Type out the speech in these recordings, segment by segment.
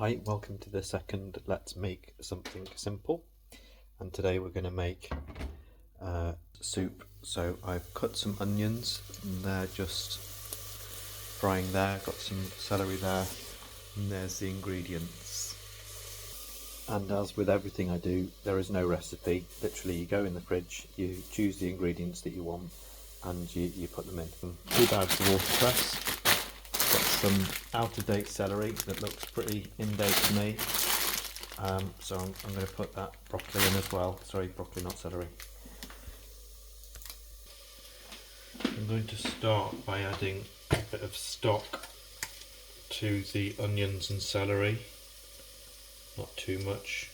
Hi, welcome to the second Let's Make Something Simple, and today we're going to make soup. So I've cut some onions and they're just frying there, got some celery there, and there's the ingredients. And as with everything I do, there is no recipe. Literally you go in the fridge, you choose the ingredients that you want and you put them in. 2 bags of watercress. Got some out-of-date celery that looks pretty in-date to me, so I'm going to put that broccoli in as well. Sorry, broccoli, not celery. I'm going to start by adding a bit of stock to the onions and celery, not too much,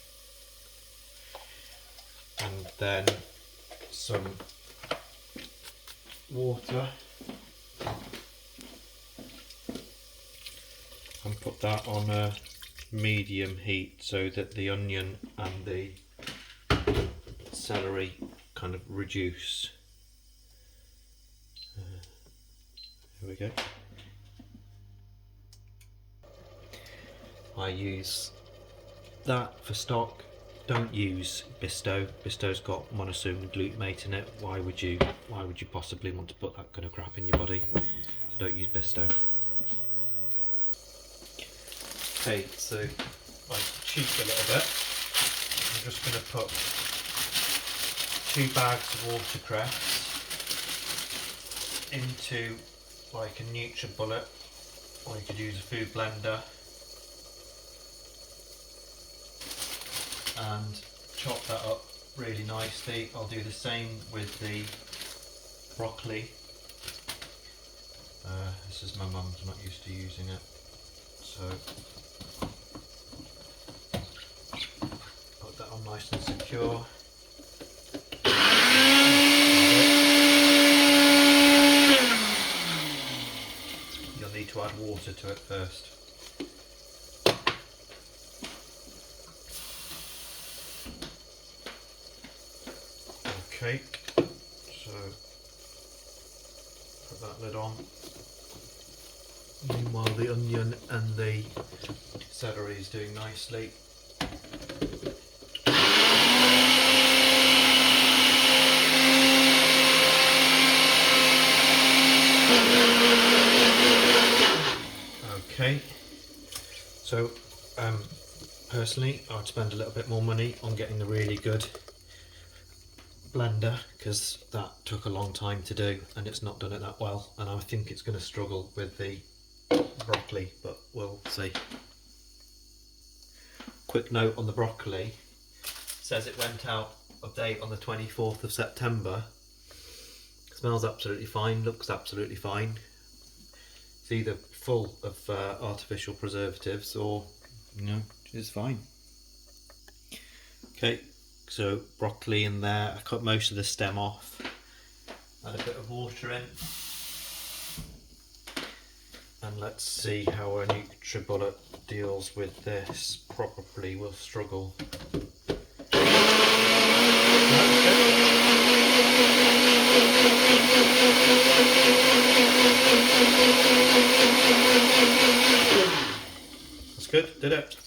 and then some water. And put that on a medium heat so that the onion and the celery kind of reduce. Here we go. I use that for stock. Don't use Bisto. Bisto's got monosodium glutamate in it. Why would you possibly want to put that kind of crap in your body? So don't use Bisto. Okay, so I cheat a little bit. I'm just going to put 2 bags of watercress into like a NutriBullet, or you could use a food blender, and chop that up really nicely. I'll do the same with the broccoli. This is my mum's, not used to using it, so put that on nice and secure. You'll need to add water to it first. Okay, so put that lid on. Meanwhile the onion and the celery is doing nicely. Okay, so personally I would spend a little bit more money on getting the really good blender, because that took a long time to do and it's not done it that well, and I think it's going to struggle with the broccoli, but we'll see. Quick note on the broccoli, it says it went out of date on the 24th of September. Smells absolutely fine, looks absolutely fine. It's either full of artificial preservatives or, you know, it's fine. Okay, so broccoli in there, I cut most of the stem off, add a bit of water in, and let's see how our NutriBullet deals with this. Probably will struggle. That's good, did it?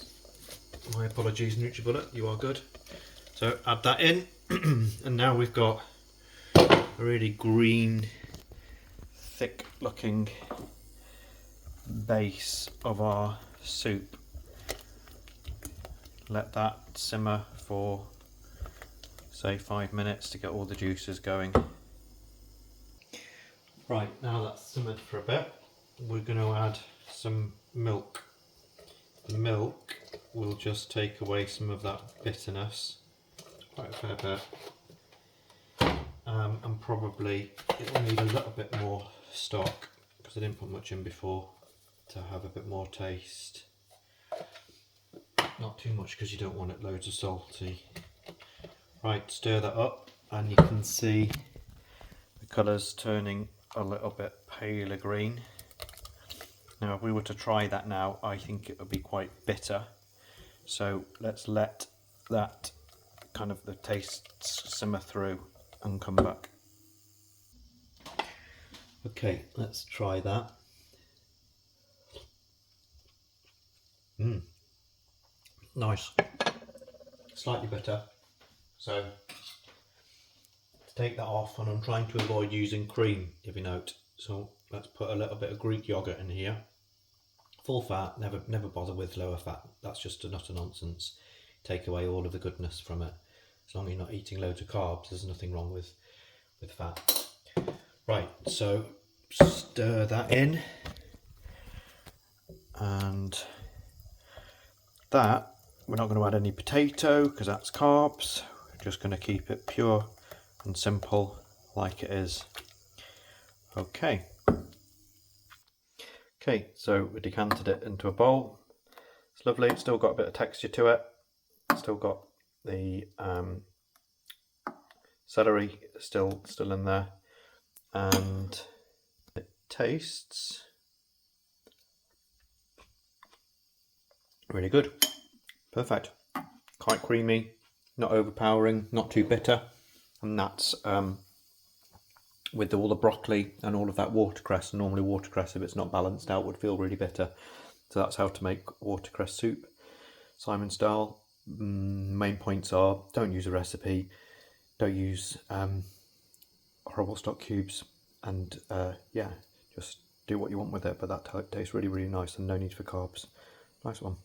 My apologies, NutriBullet, you are good. So add that in, and now we've got a really green, thick looking base of our soup. Let that simmer for say 5 minutes to get all the juices going. Right, now that's simmered for a bit, we're going to add some milk. The milk will just take away some of that bitterness, quite a fair bit, and probably it will need a little bit more stock because I didn't put much in before to have a bit more taste. Not too much because you don't want it loads of salty. Right, stir that up and you can see the colours turning a little bit paler green. Now if we were to try that now, I think it would be quite bitter, so let's let that kind of the taste simmer through and come back. Okay, let's try that. nice, slightly bitter. So to take that off, and I'm trying to avoid using cream, if you note. So let's put a little bit of Greek yogurt in here. Full fat, never bother with lower fat. That's just a utter nonsense. Take away all of the goodness from it. As long as you're not eating loads of carbs, there's nothing wrong with fat. Right, so stir that in, and that we're not going to add any potato because that's carbs. We're just going to keep it pure and simple like it is. Okay, so we decanted it into a bowl. It's lovely. It's still got a bit of texture to it. It's still got the celery still in there, and it tastes really good. Perfect. Quite creamy, not overpowering, not too bitter, and that's with all the broccoli and all of that watercress. Normally watercress, if it's not balanced out, would feel really bitter. So that's how to make watercress soup, Simon style. Main points are: don't use a recipe, don't use horrible stock cubes, and yeah, just do what you want with it. But that tastes really, really nice, and no need for carbs. Nice one.